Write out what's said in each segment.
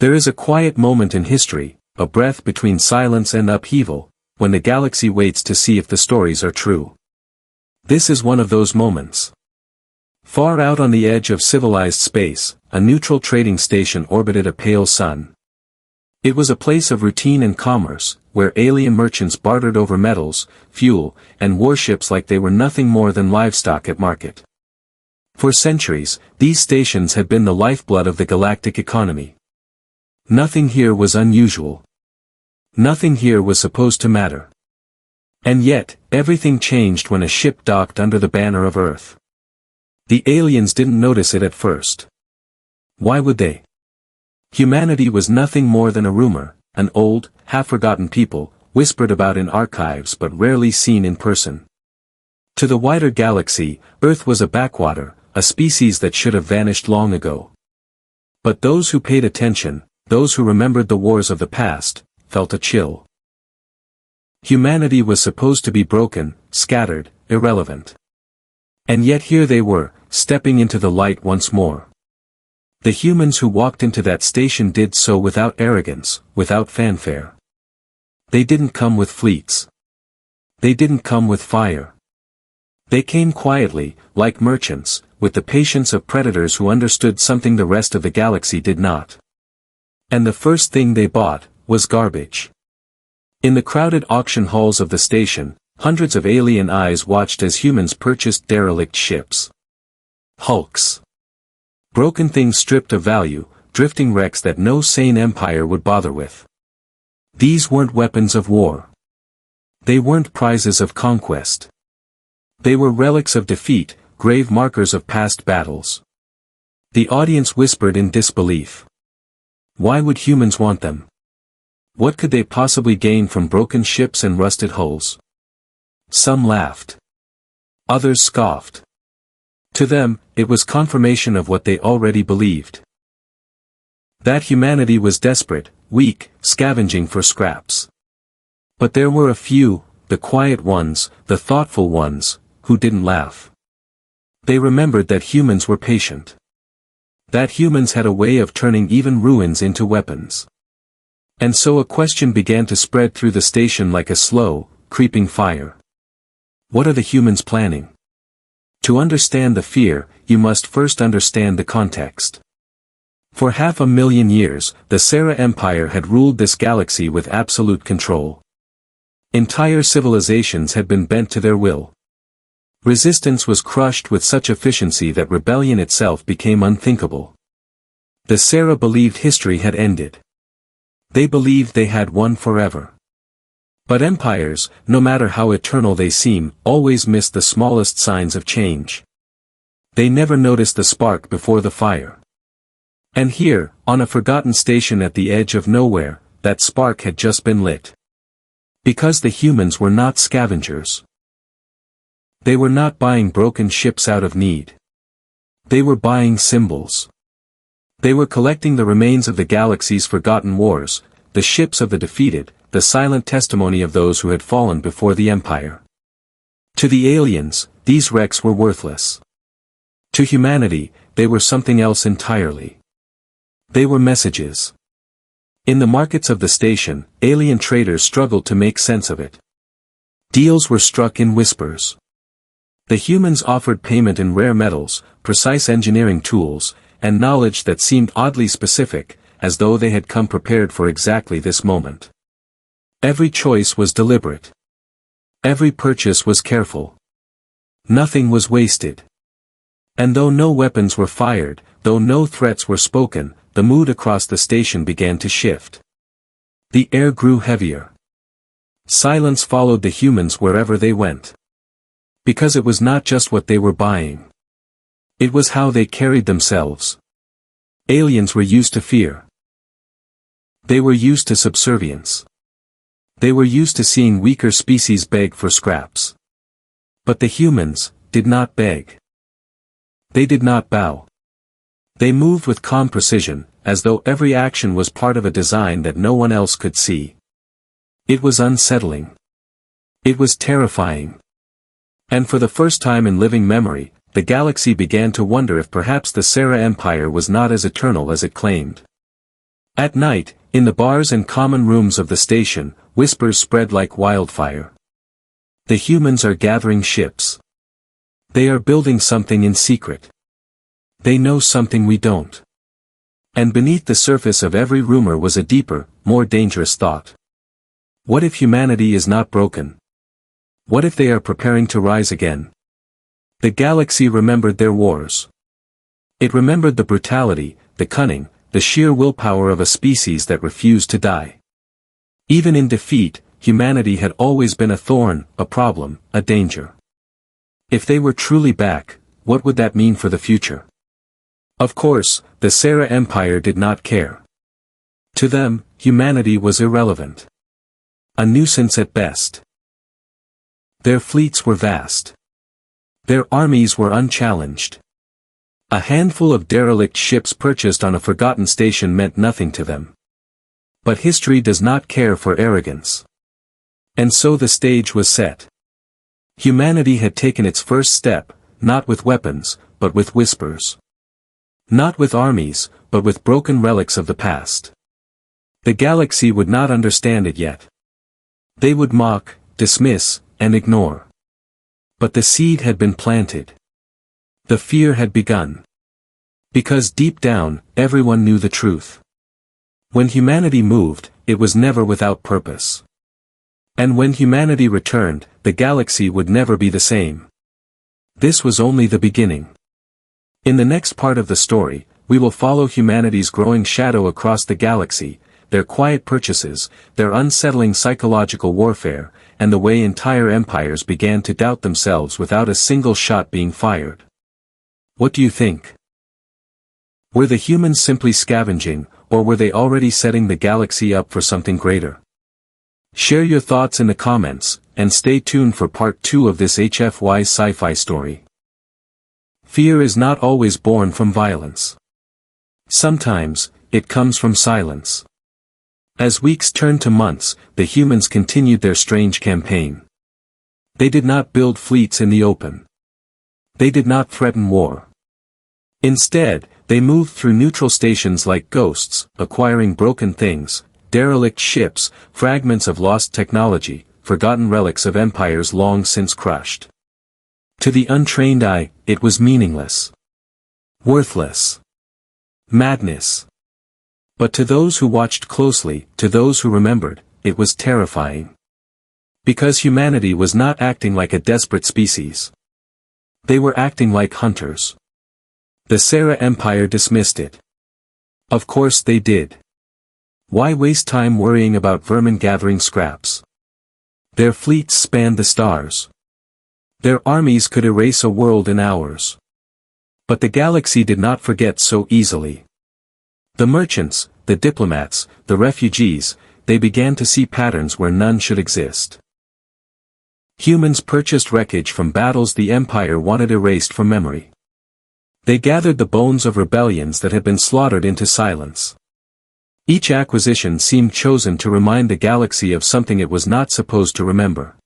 There is a quiet moment in history, a breath between silence and upheaval, when the galaxy waits to see if the stories are true. This is one of those moments. Far out on the edge of civilized space, a neutral trading station orbited a pale sun. It was a place of routine and commerce, where alien merchants bartered over metals, fuel, and warships like they were nothing more than livestock at market. For centuries, these stations had been the lifeblood of the galactic economy. Nothing here was unusual. Nothing here was supposed to matter. And yet, everything changed when a ship docked under the banner of Earth. The aliens didn't notice it at first. Why would they? Humanity was nothing more than a rumor, an old, half-forgotten people, whispered about in archives but rarely seen in person. To the wider galaxy, Earth was a backwater, a species that should have vanished long ago. But those who paid attention, those who remembered the wars of the past, felt a chill. Humanity was supposed to be broken, scattered, irrelevant. And yet here they were, stepping into the light once more. The humans who walked into that station did so without arrogance, without fanfare. They didn't come with fleets. They didn't come with fire. They came quietly, like merchants, with the patience of predators who understood something the rest of the galaxy did not. And the first thing they bought was garbage. In the crowded auction halls of the station, hundreds of alien eyes watched as humans purchased derelict ships. Hulks. Broken things stripped of value, drifting wrecks that no sane empire would bother with. These weren't weapons of war. They weren't prizes of conquest. They were relics of defeat, grave markers of past battles. The audience whispered in disbelief. Why would humans want them? What could they possibly gain from broken ships and rusted hulls? Some laughed. Others scoffed. To them, it was confirmation of what they already believed. That humanity was desperate, weak, scavenging for scraps. But there were a few, the quiet ones, the thoughtful ones, who didn't laugh. They remembered that humans were patient. That humans had a way of turning even ruins into weapons. And so a question began to spread through the station like a slow, creeping fire. What are the humans planning? To understand the fear, you must first understand the context. For 500,000 years, the Sarah Empire had ruled this galaxy with absolute control. Entire civilizations had been bent to their will. Resistance was crushed with such efficiency that rebellion itself became unthinkable. The Sarah believed history had ended. They believed they had won forever. But empires, no matter how eternal they seem, always miss the smallest signs of change. They never notice the spark before the fire. And here, on a forgotten station at the edge of nowhere, that spark had just been lit. Because the humans were not scavengers. They were not buying broken ships out of need. They were buying symbols. They were collecting the remains of the galaxy's forgotten wars, the ships of the defeated, the silent testimony of those who had fallen before the Empire. To the aliens, these wrecks were worthless. To humanity, they were something else entirely. They were messages. In the markets of the station, alien traders struggled to make sense of it. Deals were struck in whispers. The humans offered payment in rare metals, precise engineering tools, and knowledge that seemed oddly specific, as though they had come prepared for exactly this moment. Every choice was deliberate. Every purchase was careful. Nothing was wasted. And though no weapons were fired, though no threats were spoken, the mood across the station began to shift. The air grew heavier. Silence followed the humans wherever they went. Because it was not just what they were buying. It was how they carried themselves. Aliens were used to fear. They were used to subservience. They were used to seeing weaker species beg for scraps. But the humans did not beg. They did not bow. They moved with calm precision, as though every action was part of a design that no one else could see. It was unsettling. It was terrifying. And for the first time in living memory, the galaxy began to wonder if perhaps the Sarah Empire was not as eternal as it claimed. At night, in the bars and common rooms of the station, whispers spread like wildfire. The humans are gathering ships. They are building something in secret. They know something we don't. And beneath the surface of every rumor was a deeper, more dangerous thought. What if humanity is not broken? What if they are preparing to rise again? The galaxy remembered their wars. It remembered the brutality, the cunning, the sheer willpower of a species that refused to die. Even in defeat, humanity had always been a thorn, a problem, a danger. If they were truly back, what would that mean for the future? Of course, the Sarah Empire did not care. To them, humanity was irrelevant. A nuisance at best. Their fleets were vast. Their armies were unchallenged. A handful of derelict ships purchased on a forgotten station meant nothing to them. But history does not care for arrogance. And so the stage was set. Humanity had taken its first step, not with weapons, but with whispers. Not with armies, but with broken relics of the past. The galaxy would not understand it yet. They would mock, dismiss, and ignore. But the seed had been planted. The fear had begun. Because deep down, everyone knew the truth. When humanity moved, it was never without purpose. And when humanity returned, the galaxy would never be the same. This was only the beginning. In the next part of the story, we will follow humanity's growing shadow across the galaxy, their quiet purchases, their unsettling psychological warfare, and the way entire empires began to doubt themselves without a single shot being fired. What do you think? Were the humans simply scavenging, or were they already setting the galaxy up for something greater? Share your thoughts in the comments, and stay tuned for part 2 of this HFY Sci-Fi story. Fear is not always born from violence. Sometimes, it comes from silence. As weeks turned to months, the humans continued their strange campaign. They did not build fleets in the open. They did not threaten war. Instead, they moved through neutral stations like ghosts, acquiring broken things, derelict ships, fragments of lost technology, forgotten relics of empires long since crushed. To the untrained eye, it was meaningless. Worthless. Madness. But to those who watched closely, to those who remembered, it was terrifying. Because humanity was not acting like a desperate species. They were acting like hunters. The Sarah Empire dismissed it. Of course they did. Why waste time worrying about vermin gathering scraps? Their fleets spanned the stars. Their armies could erase a world in hours. But the galaxy did not forget so easily. The merchants, the diplomats, the refugees, they began to see patterns where none should exist. Humans purchased wreckage from battles the Empire wanted erased from memory. They gathered the bones of rebellions that had been slaughtered into silence. Each acquisition seemed chosen to remind the galaxy of something it was not supposed to remember.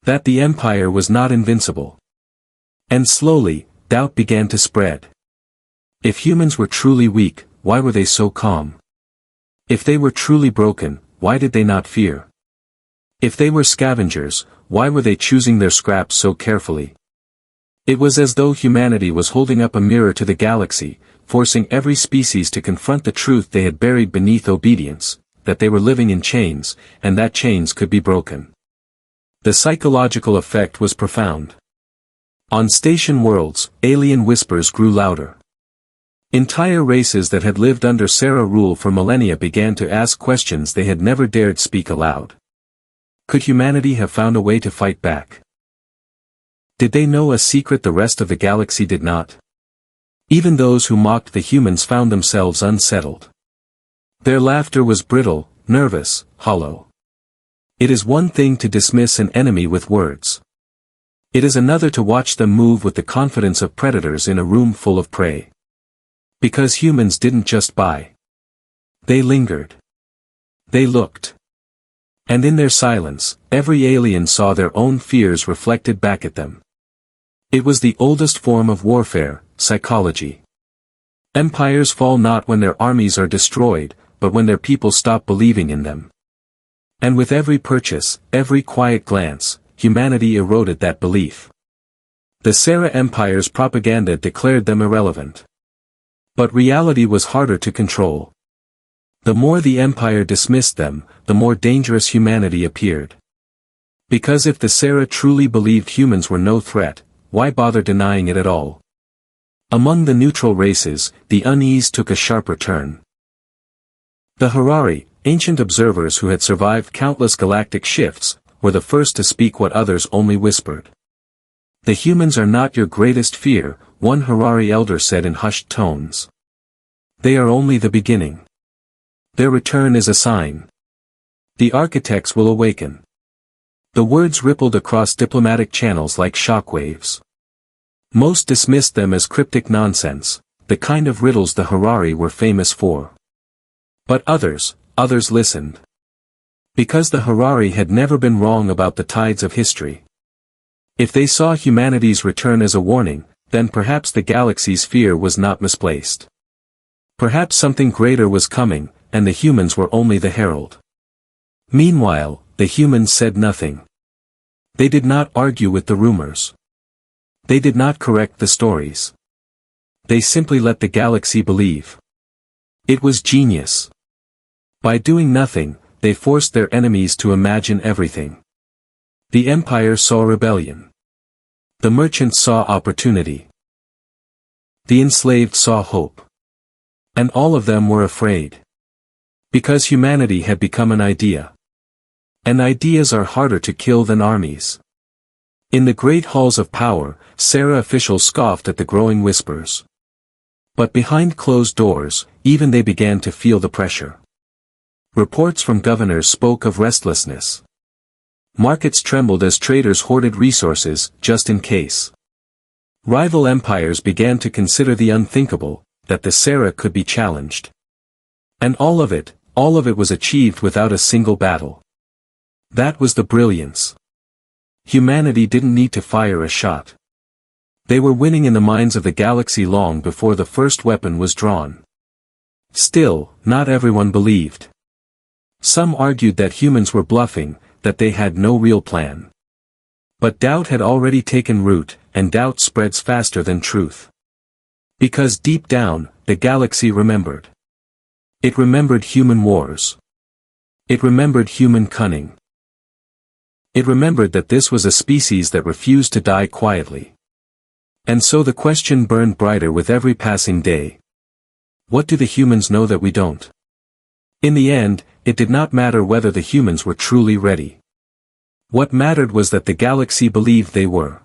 That the Empire was not invincible. And slowly, doubt began to spread. If humans were truly weak, why were they so calm? If they were truly broken, why did they not fear? If they were scavengers, why were they choosing their scraps so carefully? It was as though humanity was holding up a mirror to the galaxy, forcing every species to confront the truth they had buried beneath obedience, that they were living in chains, and that chains could be broken. The psychological effect was profound. On station worlds, alien whispers grew louder. Entire races that had lived under Sarah rule for millennia began to ask questions they had never dared speak aloud. Could humanity have found a way to fight back? Did they know a secret the rest of the galaxy did not? Even those who mocked the humans found themselves unsettled. Their laughter was brittle, nervous, hollow. It is one thing to dismiss an enemy with words. It is another to watch them move with the confidence of predators in a room full of prey. Because humans didn't just buy. They lingered. They looked. And in their silence, every alien saw their own fears reflected back at them. It was the oldest form of warfare, psychology. Empires fall not when their armies are destroyed, but when their people stopped believing in them. And with every purchase, every quiet glance, humanity eroded that belief. The Sarah Empire's propaganda declared them irrelevant. But reality was harder to control. The more the Empire dismissed them, the more dangerous humanity appeared. Because if the Sarah truly believed humans were no threat, why bother denying it at all? Among the neutral races, the unease took a sharper turn. The Harari, ancient observers who had survived countless galactic shifts, were the first to speak what others only whispered. The humans are not your greatest fear, one Harari elder said in hushed tones. They are only the beginning. Their return is a sign. The architects will awaken. The words rippled across diplomatic channels like shockwaves. Most dismissed them as cryptic nonsense, the kind of riddles the Harari were famous for. But others listened. Because the Harari had never been wrong about the tides of history. If they saw humanity's return as a warning, then perhaps the galaxy's fear was not misplaced. Perhaps something greater was coming, and the humans were only the herald. Meanwhile, the humans said nothing. They did not argue with the rumors. They did not correct the stories. They simply let the galaxy believe. It was genius. By doing nothing, they forced their enemies to imagine everything. The Empire saw rebellion. The merchants saw opportunity. The enslaved saw hope. And all of them were afraid. Because humanity had become an idea. And ideas are harder to kill than armies. In the great halls of power, Sarah officials scoffed at the growing whispers. But behind closed doors, even they began to feel the pressure. Reports from governors spoke of restlessness. Markets trembled as traders hoarded resources, just in case. Rival empires began to consider the unthinkable, that the Sarah could be challenged. And all of it was achieved without a single battle. That was the brilliance. Humanity didn't need to fire a shot. They were winning in the minds of the galaxy long before the first weapon was drawn. Still, not everyone believed. Some argued that humans were bluffing, that they had no real plan. But doubt had already taken root, and doubt spreads faster than truth. Because deep down, the galaxy remembered. It remembered human wars. It remembered human cunning. It remembered that this was a species that refused to die quietly. And so the question burned brighter with every passing day. What do the humans know that we don't? In the end, it did not matter whether the humans were truly ready. What mattered was that the galaxy believed they were.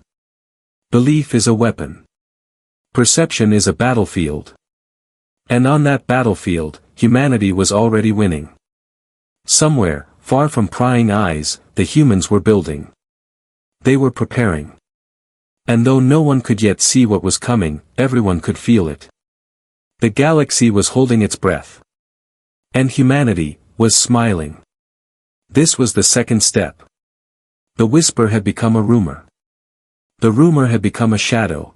Belief is a weapon. Perception is a battlefield. And on that battlefield, humanity was already winning. Somewhere, far from prying eyes, the humans were building. They were preparing. And though no one could yet see what was coming, everyone could feel it. The galaxy was holding its breath. And humanity was smiling. This was the second step. The whisper had become a rumor. The rumor had become a shadow.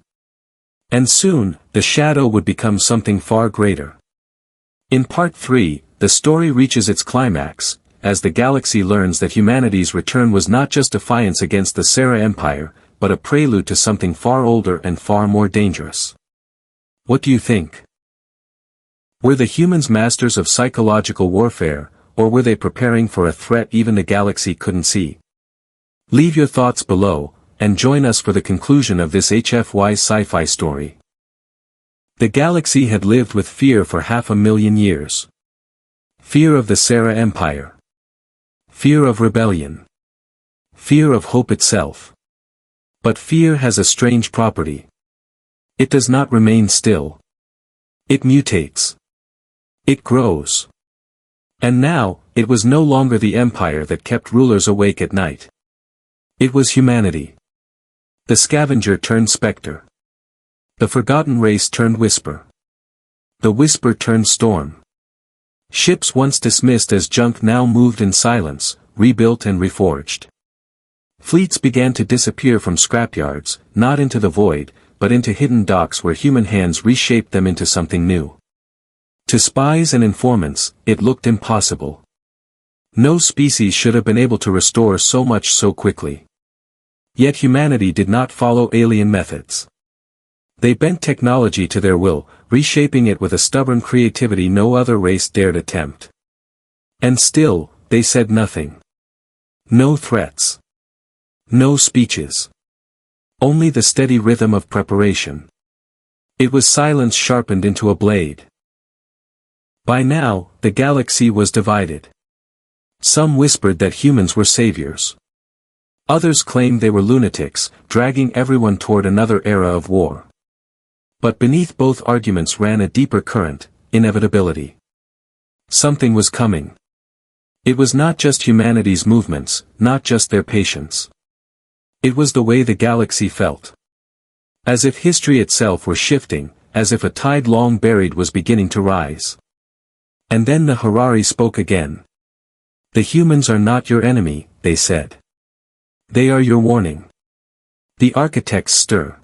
And soon, the shadow would become something far greater. In Part 3, the story reaches its climax, as the galaxy learns that humanity's return was not just defiance against the Sarah Empire, but a prelude to something far older and far more dangerous. What do you think? Were the humans masters of psychological warfare, or were they preparing for a threat even the galaxy couldn't see? Leave your thoughts below, and join us for the conclusion of this HFY sci-fi story. The galaxy had lived with fear for 500,000 years. Fear of the Sarah Empire. Fear of rebellion. Fear of hope itself. But fear has a strange property. It does not remain still. It mutates. It grows. And now, it was no longer the Empire that kept rulers awake at night. It was humanity. The scavenger turned specter. The forgotten race turned whisper. The whisper turned storm. Ships once dismissed as junk now moved in silence, rebuilt and reforged. Fleets began to disappear from scrapyards, not into the void, but into hidden docks where human hands reshaped them into something new. To spies and informants, it looked impossible. No species should have been able to restore so much so quickly. Yet humanity did not follow alien methods. They bent technology to their will, reshaping it with a stubborn creativity no other race dared attempt. And still, they said nothing. No threats. No speeches. Only the steady rhythm of preparation. It was silence sharpened into a blade. By now, the galaxy was divided. Some whispered that humans were saviors. Others claimed they were lunatics, dragging everyone toward another era of war. But beneath both arguments ran a deeper current, inevitability. Something was coming. It was not just humanity's movements, not just their patience. It was the way the galaxy felt. As if history itself were shifting, as if a tide long buried was beginning to rise. And then the Harari spoke again. The humans are not your enemy, they said. They are your warning. The architects stir.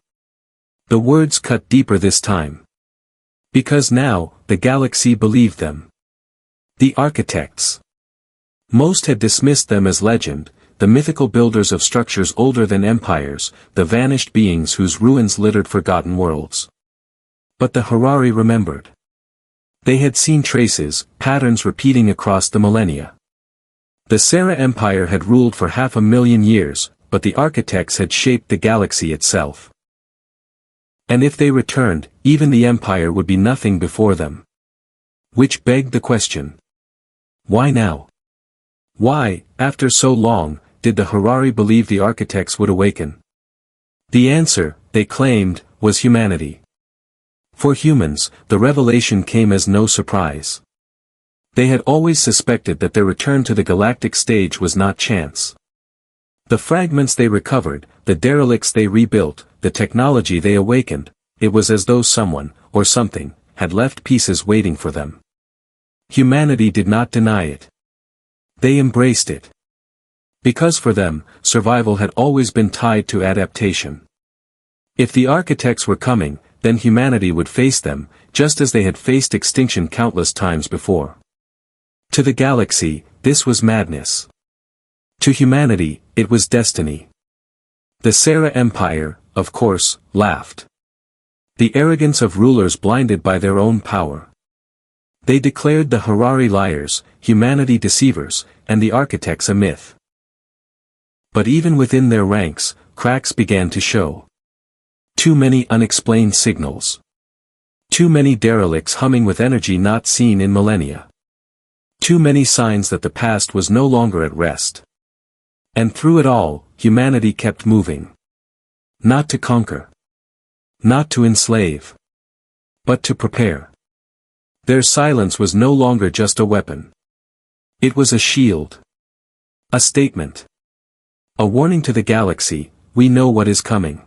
The words cut deeper this time. Because now, the galaxy believed them. The architects. Most had dismissed them as legend, the mythical builders of structures older than empires, the vanished beings whose ruins littered forgotten worlds. But the Harari remembered. They had seen traces, patterns repeating across the millennia. The Sarah Empire had ruled for 500,000 years, but the architects had shaped the galaxy itself. And if they returned, even the Empire would be nothing before them. Which begged the question. Why now? Why, after so long, did the Harari believe the architects would awaken? The answer, they claimed, was humanity. For humans, the revelation came as no surprise. They had always suspected that their return to the galactic stage was not chance. The fragments they recovered, the derelicts they rebuilt, the technology they awakened, it was as though someone, or something, had left pieces waiting for them. Humanity did not deny it. They embraced it. Because for them, survival had always been tied to adaptation. If the architects were coming, then humanity would face them, just as they had faced extinction countless times before. To the galaxy, this was madness. To humanity, it was destiny. The Sarah Empire, of course, laughed. The arrogance of rulers blinded by their own power. They declared the Harari liars, humanity deceivers, and the architects a myth. But even within their ranks, cracks began to show. Too many unexplained signals. Too many derelicts humming with energy not seen in millennia. Too many signs that the past was no longer at rest. And through it all, humanity kept moving. Not to conquer. Not to enslave. But to prepare. Their silence was no longer just a weapon. It was a shield. A statement. A warning to the galaxy, we know what is coming.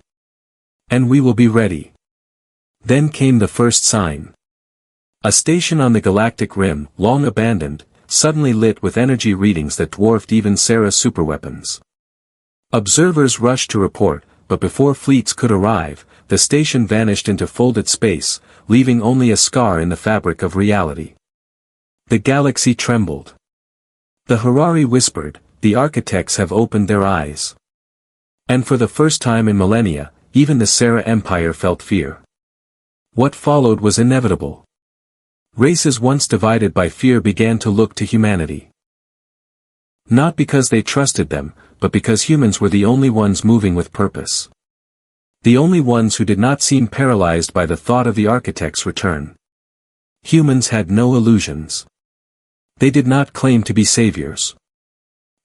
And we will be ready. Then came the first sign. A station on the galactic rim, long abandoned, suddenly lit with energy readings that dwarfed even Sarah's superweapons. Observers rushed to report, but before fleets could arrive, the station vanished into folded space, leaving only a scar in the fabric of reality. The galaxy trembled. The Harari whispered, the architects have opened their eyes. And for the first time in millennia, even the Sarah Empire felt fear. What followed was inevitable. Races once divided by fear began to look to humanity. Not because they trusted them, but because humans were the only ones moving with purpose. The only ones who did not seem paralyzed by the thought of the architect's return. Humans had no illusions. They did not claim to be saviors.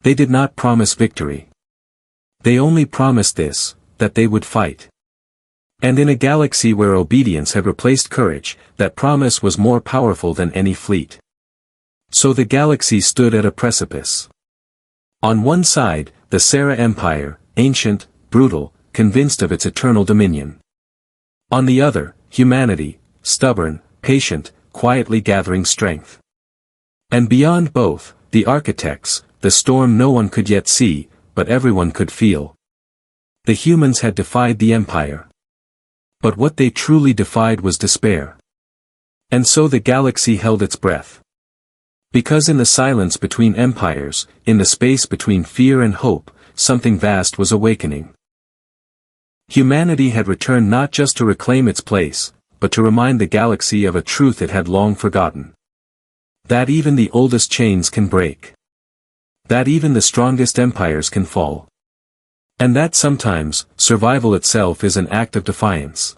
They did not promise victory. They only promised this, that they would fight. And in a galaxy where obedience had replaced courage, that promise was more powerful than any fleet. So the galaxy stood at a precipice. On one side, the Sarah Empire, ancient, brutal, convinced of its eternal dominion. On the other, humanity, stubborn, patient, quietly gathering strength. And beyond both, the architects, the storm no one could yet see, but everyone could feel. The humans had defied the Empire. But what they truly defied was despair. And so the galaxy held its breath. Because in the silence between empires, in the space between fear and hope, something vast was awakening. Humanity had returned not just to reclaim its place, but to remind the galaxy of a truth it had long forgotten. That even the oldest chains can break. That even the strongest empires can fall. And that sometimes, survival itself is an act of defiance.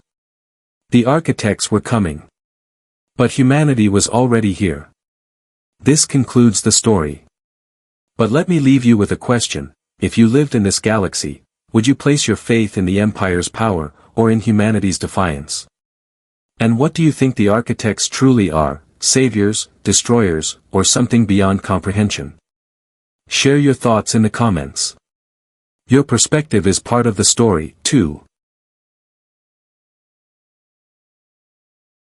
The architects were coming. But humanity was already here. This concludes the story. But let me leave you with a question: if you lived in this galaxy, would you place your faith in the Empire's power, or in humanity's defiance? And what do you think the architects truly are, saviors, destroyers, or something beyond comprehension? Share your thoughts in the comments. Your perspective is part of the story, too.